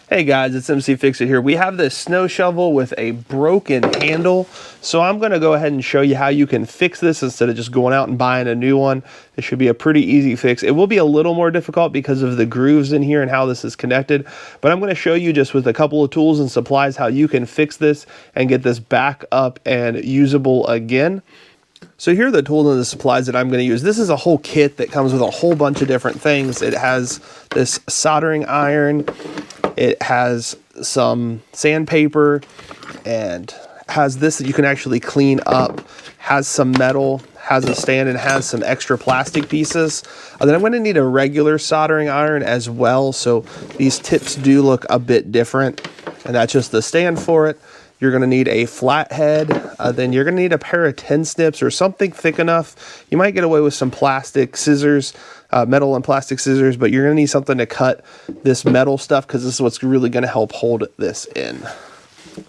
Hey guys, it's mcfixit here. We have this snow shovel with a broken handle, so I'm going to go ahead and show you how you can fix this instead of just going out and buying a new one. It should be a pretty easy fix. It will be a little more difficult because of the grooves in here and how this is connected, but I'm going to show you just with a couple of tools and supplies how you can fix this and get this back up and usable again. So here are the tools and the supplies that I'm going to use. This is a whole kit that comes with a whole bunch of different things. It has this soldering iron, it has some sandpaper, and has this that you can actually clean up, has some metal, has a stand, and has some extra plastic pieces. Then I'm going to need a regular soldering iron as well, so these tips do look a bit different, and that's just the stand for it. You're going to need a flathead, then you're going to need a pair of tin snips or something thick enough. You might get away with some plastic scissors, metal and plastic scissors, but you're going to need something to cut this metal stuff because this is what's really going to help hold this in.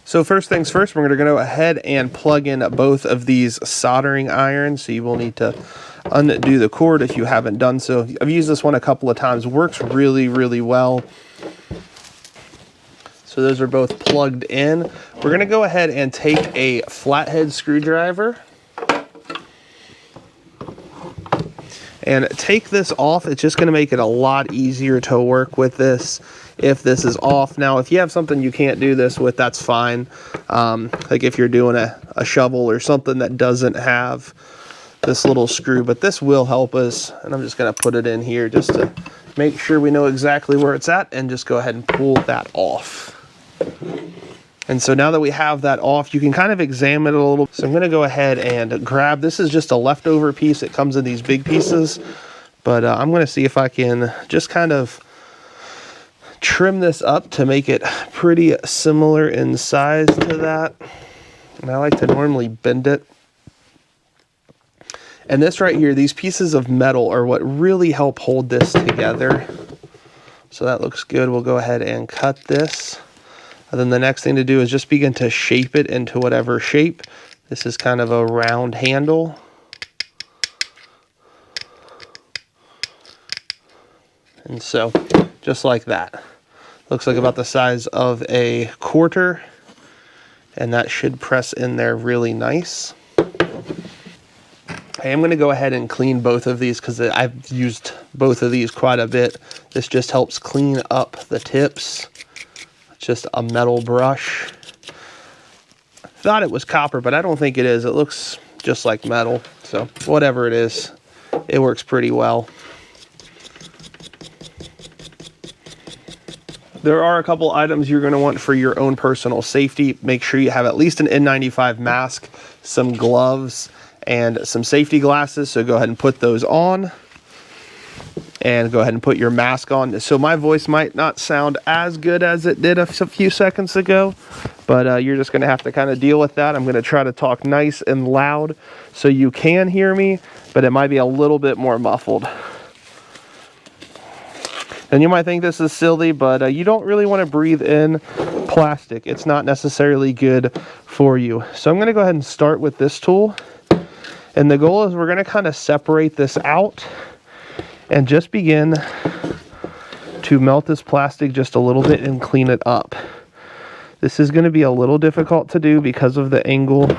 So first things first, we're going to go ahead and plug in both of these soldering irons. So you will need to undo the cord if you haven't done so. I've used this one a couple of times. Works really, really well. So those are both plugged in. We're going to go ahead and take a flathead screwdriver and take this off. It's just going to make it a lot easier to work with this if this is off. Now, if you have something you can't do this with, that's fine. Like if you're doing a shovel or something that doesn't have this little screw, but this will help us. And I'm just going to put it in here just to make sure we know exactly where it's at and just go ahead and pull that off. And so now that we have that off, you can kind of examine it a little. So I'm going to go ahead and grab, this is just a leftover piece. It comes in these big pieces, but I'm going to see if I can just kind of trim this up to make it pretty similar in size to that. And I like to normally bend it. And this right here, these pieces of metal are what really help hold this together. So that looks good. We'll go ahead and cut this. And then the next thing to do is just begin to shape it into whatever shape. This is kind of a round handle. And so, just like that. Looks like about the size of a quarter. And that should press in there really nice. I am going to go ahead and clean both of these because I've used both of these quite a bit. This just helps clean up the tips. Just a metal brush. Thought it was copper, but I don't think it is. It looks just like metal. So whatever it is, it works pretty well. There are a couple items you're going to want for your own personal safety. Make sure you have at least an N95 mask, some gloves, and some safety glasses. So go ahead and put those on. And go ahead and put your mask on. So my voice might not sound as good as it did a few seconds ago, but you're just going to have to kind of deal with that. I'm going to try to talk nice and loud so you can hear me, but it might be a little bit more muffled. And you might think this is silly, but you don't really want to breathe in plastic. It's not necessarily good for you. So I'm going to go ahead and start with this tool. And the goal is we're going to kind of separate this out and just begin to melt this plastic just a little bit and clean it up. This is going to be a little difficult to do because of the angle,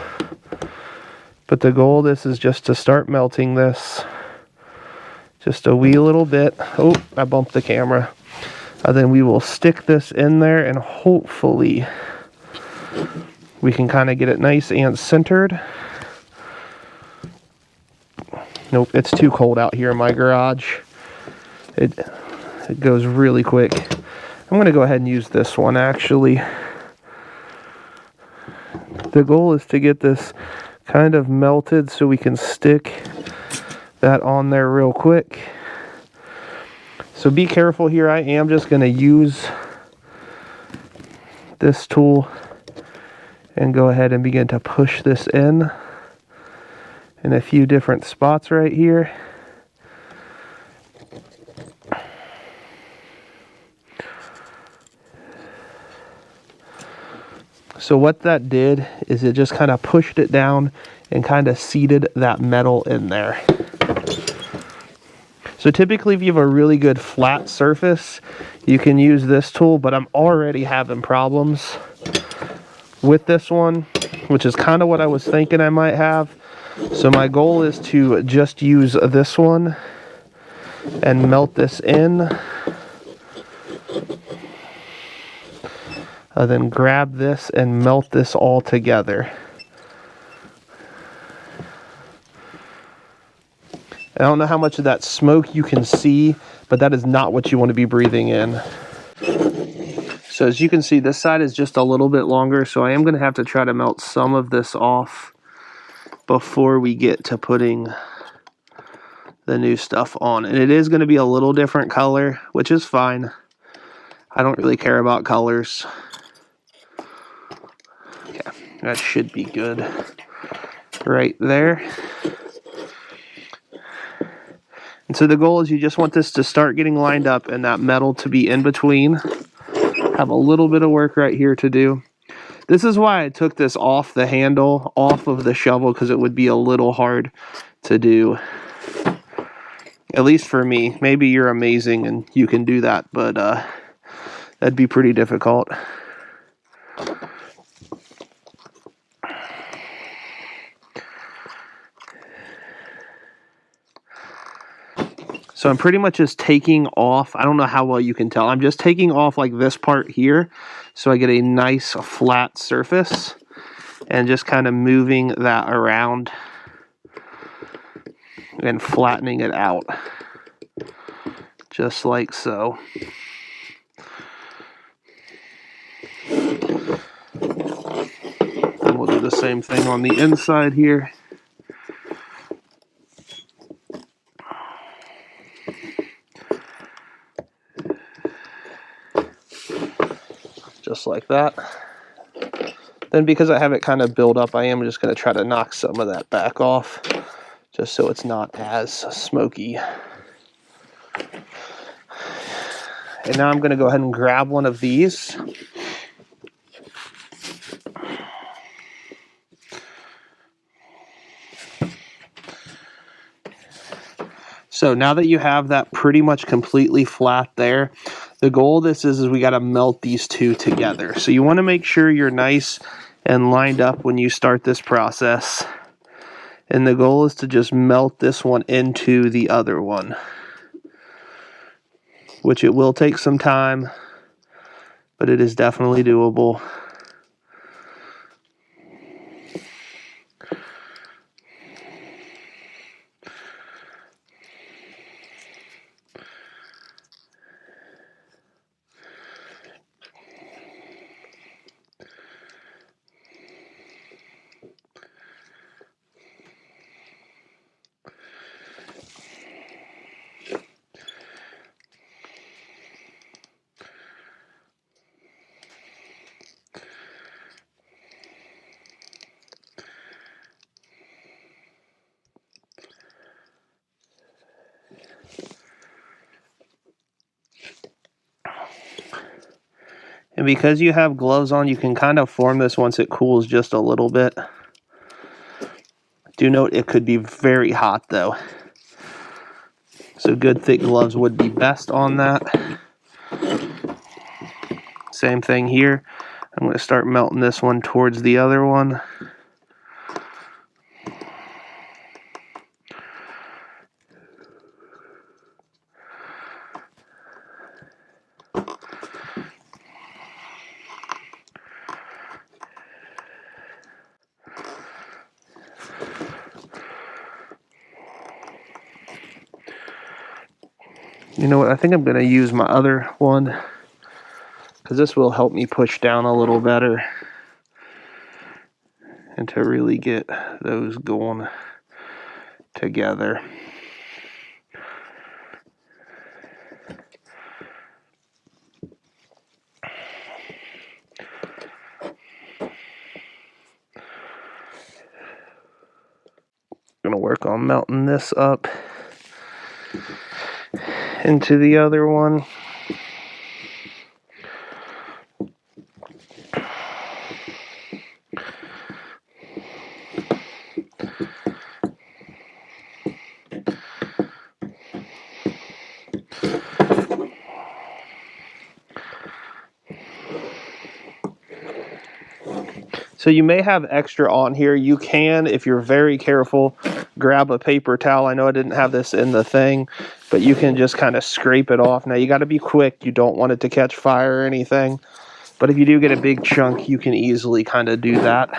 but the goal of this is just to start melting this just a wee little bit. Oh, I bumped the camera. Then we will stick this in there and hopefully we can kind of get it nice and centered. Nope, it's too cold out here in my garage. It goes really quick. I'm going to go ahead and use this one actually. The goal is to get this kind of melted so we can stick that on there real quick. So be careful here. I am just going to use this tool and go ahead and begin to push this in a few different spots right here. So what that did is it just kind of pushed it down and kind of seated that metal in there. So typically if you have a really good flat surface, you can use this tool, but I'm already having problems with this one, which is kind of what I was thinking I might have. So my goal is to just use this one and melt this in. Then grab this and melt this all together. I don't know how much of that smoke you can see, but that is not what you want to be breathing in. So as you can see, this side is just a little bit longer, so I am going to have to try to melt some of this off before we get to putting the new stuff on. And it is going to be a little different color, which is fine. I don't really care about colors. Okay, that should be good right there. And so the goal is you just want this to start getting lined up and that metal to be in between. Have a little bit of work right here to do. This is why I took this off the handle, off of the shovel, because it would be a little hard to do. At least for me. Maybe you're amazing and you can do that, but that'd be pretty difficult. So I'm pretty much just taking off, I don't know how well you can tell, I'm just taking off like this part here so I get a nice flat surface and just kind of moving that around and flattening it out just like so. And we'll do the same thing on the inside here. Just like that. Then because I have it kind of built up, I am just going to try to knock some of that back off just so it's not as smoky. And now I'm going to go ahead and grab one of these. So now that you have that pretty much completely flat there, the goal of this is we got to melt these two together. So you want to make sure you're nice and lined up when you start this process. And the goal is to just melt this one into the other one, which it will take some time, but it is definitely doable. And because you have gloves on, you can kind of form this once it cools just a little bit. Do note it could be very hot though. So good thick gloves would be best on that. Same thing here. I'm going to start melting this one towards the other one. You know what, I think I'm going to use my other one because this will help me push down a little better and to really get those going together. I'm going to work on melting this up into the other one. So you may have extra on here. You can, if you're very careful, grab a paper towel. I know I didn't have this in the thing, but you can just kind of scrape it off. Now you got to be quick. You don't want it to catch fire or anything. But if you do get a big chunk, you can easily kind of do that.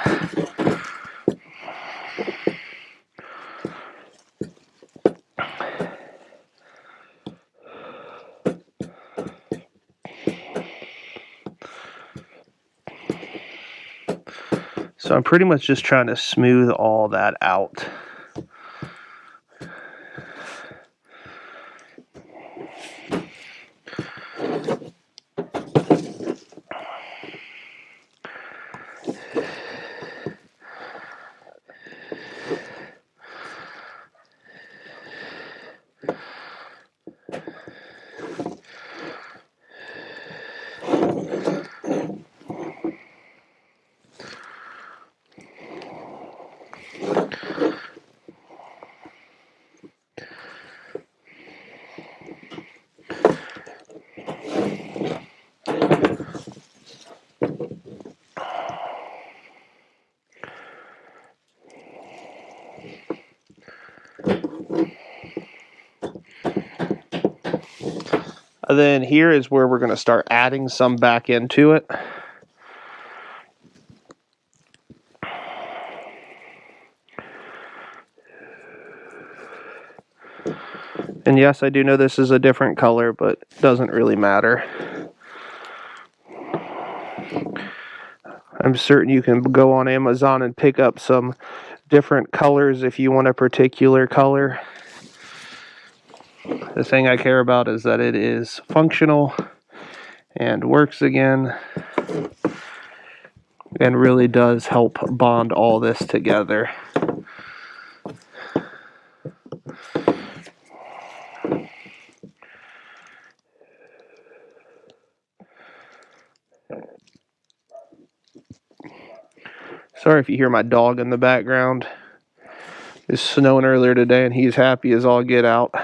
So I'm pretty much just trying to smooth all that out. And then here is where we're going to start adding some back into it. And yes, I do know this is a different color, but it doesn't really matter. I'm certain you can go on Amazon and pick up some different colors if you want a particular color. The thing I care about is that it is functional and works again, and really does help bond all this together. Sorry if you hear my dog in the background. It's snowing earlier today and he's happy as all get out.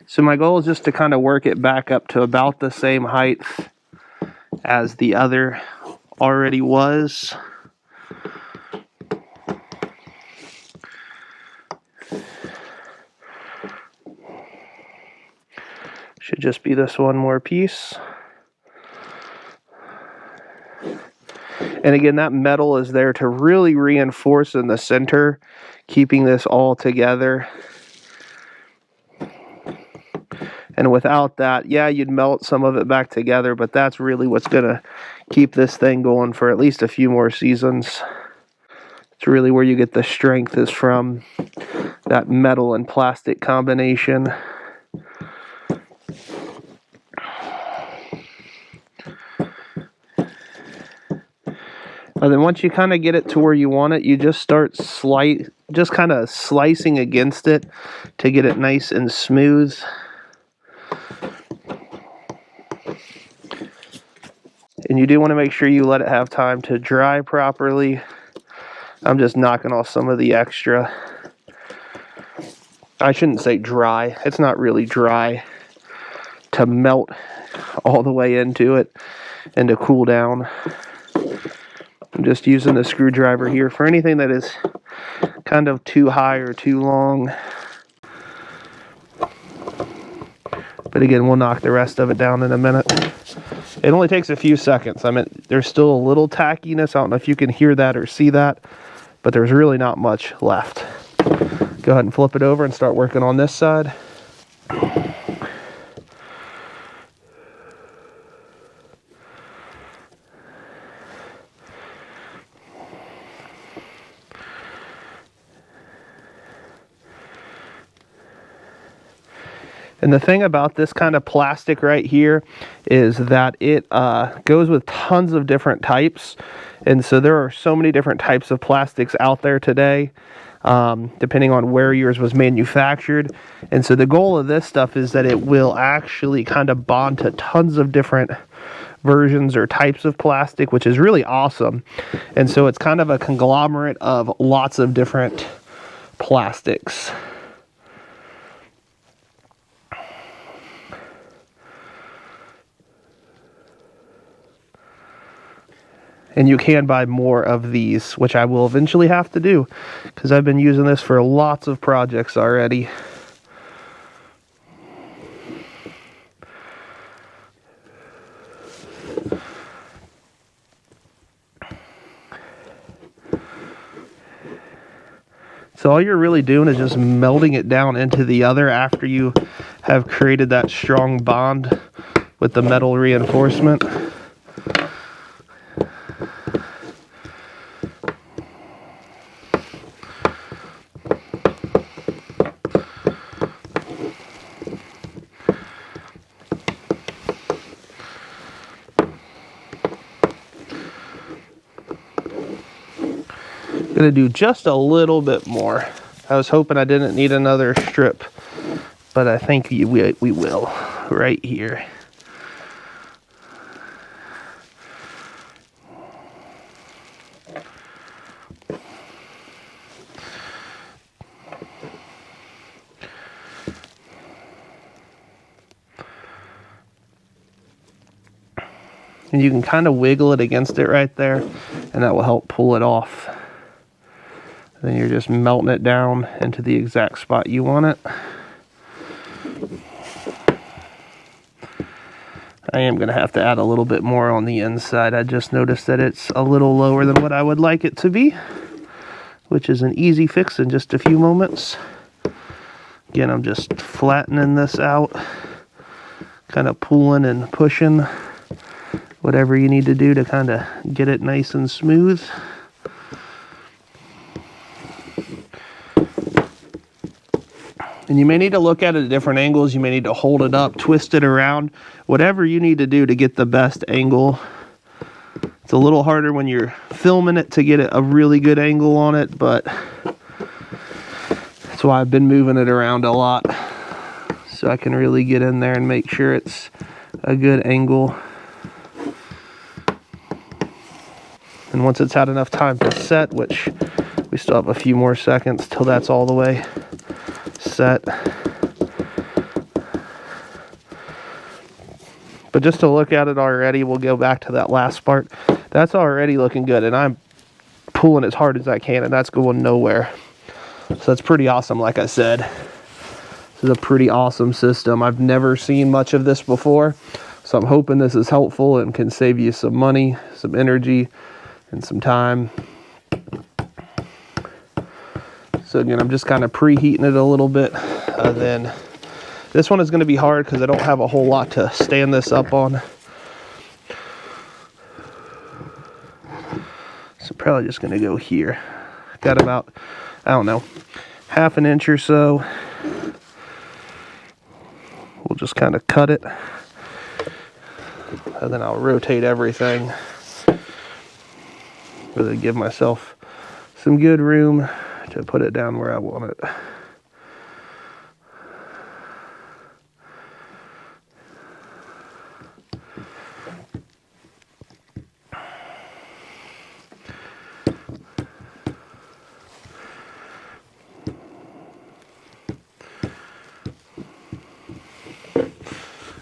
So my goal is just to kind of work it back up to about the same height as the other already was. Should just be this one more piece. And again, that metal is there to really reinforce in the center, keeping this all together. And without that, yeah, you'd melt some of it back together, but that's really what's going to keep this thing going for at least a few more seasons. It's really where you get the strength, is from that metal and plastic combination. And then once you kind of get it to where you want it, you just start just kind of slicing against it to get it nice and smooth. And you do want to make sure you let it have time to dry properly. I'm just knocking off some of the extra. I shouldn't say dry. It's not really dry to melt all the way into it and to cool down. I'm just using the screwdriver here for anything that is kind of too high or too long. But again, we'll knock the rest of it down in a minute. It only takes a few seconds. I mean, there's still a little tackiness. I don't know if you can hear that or see that, but there's really not much left. Go ahead and flip it over and start working on this side. And the thing about this kind of plastic right here is that it goes with tons of different types. And so there are so many different types of plastics out there today, depending on where yours was manufactured. And so the goal of this stuff is that it will actually kind of bond to tons of different versions or types of plastic, which is really awesome. And so it's kind of a conglomerate of lots of different plastics. And you can buy more of these, which I will eventually have to do, because I've been using this for lots of projects already. So all you're really doing is just melding it down into the other after you have created that strong bond with the metal reinforcement. Gonna do just a little bit more. I was hoping I didn't need another strip, but I think we will right here. And you can kind of wiggle it against it right there, and that will help pull it off. Then you're just melting it down into the exact spot you want it. I am going to have to add a little bit more on the inside. I just noticed that it's a little lower than what I would like it to be, which is an easy fix in just a few moments. Again, I'm just flattening this out, kind of pulling and pushing, whatever you need to do to kind of get it nice and smooth. And you may need to look at it at different angles. You may need to hold it up, twist it around, whatever you need to do to get the best angle. It's a little harder when you're filming it to get a really good angle on it, but that's why I've been moving it around a lot, so I can really get in there and make sure it's a good angle. And once it's had enough time to set, which we still have a few more seconds till that's all the way set. But just to look at it already, we'll go back to that last part. That's already looking good, and I'm pulling as hard as I can, and that's going nowhere. So that's pretty awesome. Like I said, this is a pretty awesome system. I've never seen much of this before, so I'm hoping this is helpful and can save you some money, some energy, and some time. So again, I'm just kind of preheating it a little bit. Then this one is going to be hard because I don't have a whole lot to stand this up on. So probably just going to go here. Got about, I don't know, half an inch or so. We'll just kind of cut it. And then I'll rotate everything. Really give myself some good room to put it down where I want it.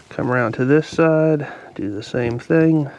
Come around to this side, do the same thing.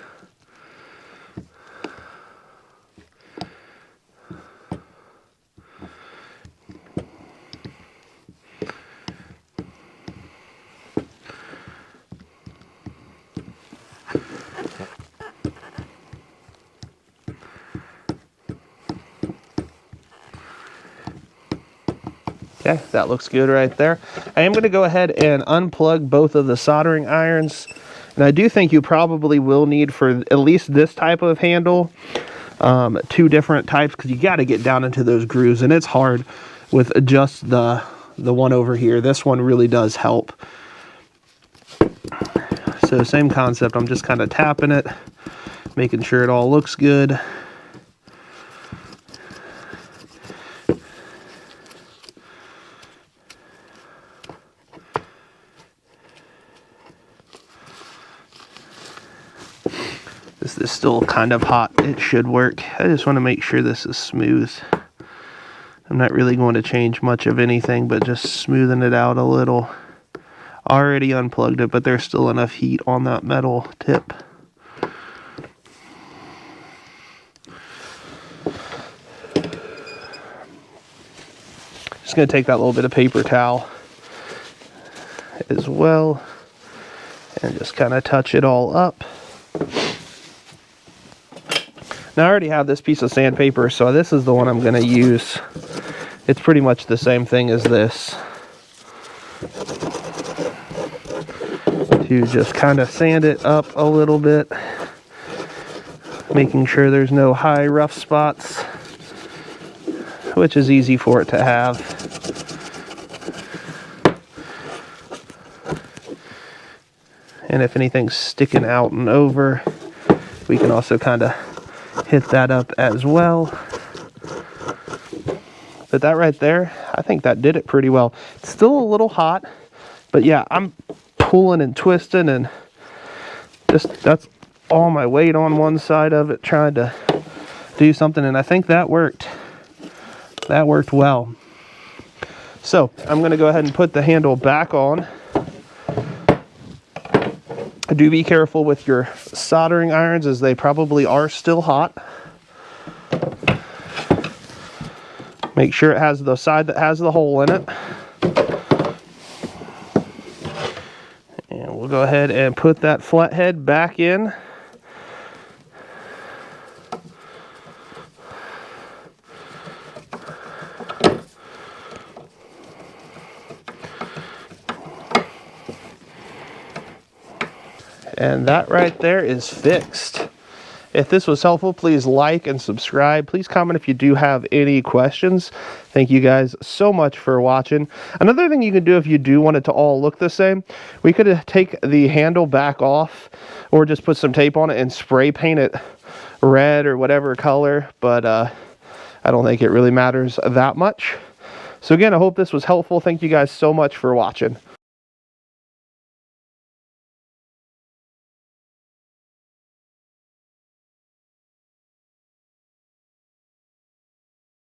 Okay, that looks good right there. I am going to go ahead and unplug both of the soldering irons. And I do think you probably will need, for at least this type of handle, two different types, because you got to get down into those grooves. And it's hard with just the one over here. This one really does help. So same concept, I'm just kind of tapping it, making sure it all looks good. This is still kind of hot. It should work. I just want to make sure this is smooth. I'm not really going to change much of anything, but just smoothing it out a little. Already unplugged it, but there's still enough heat on that metal tip. Just going to take that little bit of paper towel as well and just kind of touch it all up. Now I already have this piece of sandpaper, so this is the one I'm going to use. It's pretty much the same thing as this. To just kind of sand it up a little bit, making sure there's no high rough spots, which is easy for it to have. And if anything's sticking out and over, we can also kind of hit that up as well. But that right there, I think that did it pretty well. It's still a little hot, but yeah, I'm pulling and twisting and just, that's all my weight on one side of it, trying to do something, and I think that worked. That worked well. So I'm going to go ahead and put the handle back on. Do be careful with your soldering irons, as they probably are still hot. Make sure it has the side that has the hole in it. And we'll go ahead and put that flathead back in. And that right there is fixed. If this was helpful, please like and subscribe. Please comment if you do have any questions. Thank you guys so much for watching. Another thing you can do if you do want it to all look the same, we could take the handle back off or just put some tape on it and spray paint it red or whatever color, but I don't think it really matters that much. So again, I hope this was helpful. Thank you guys so much for watching.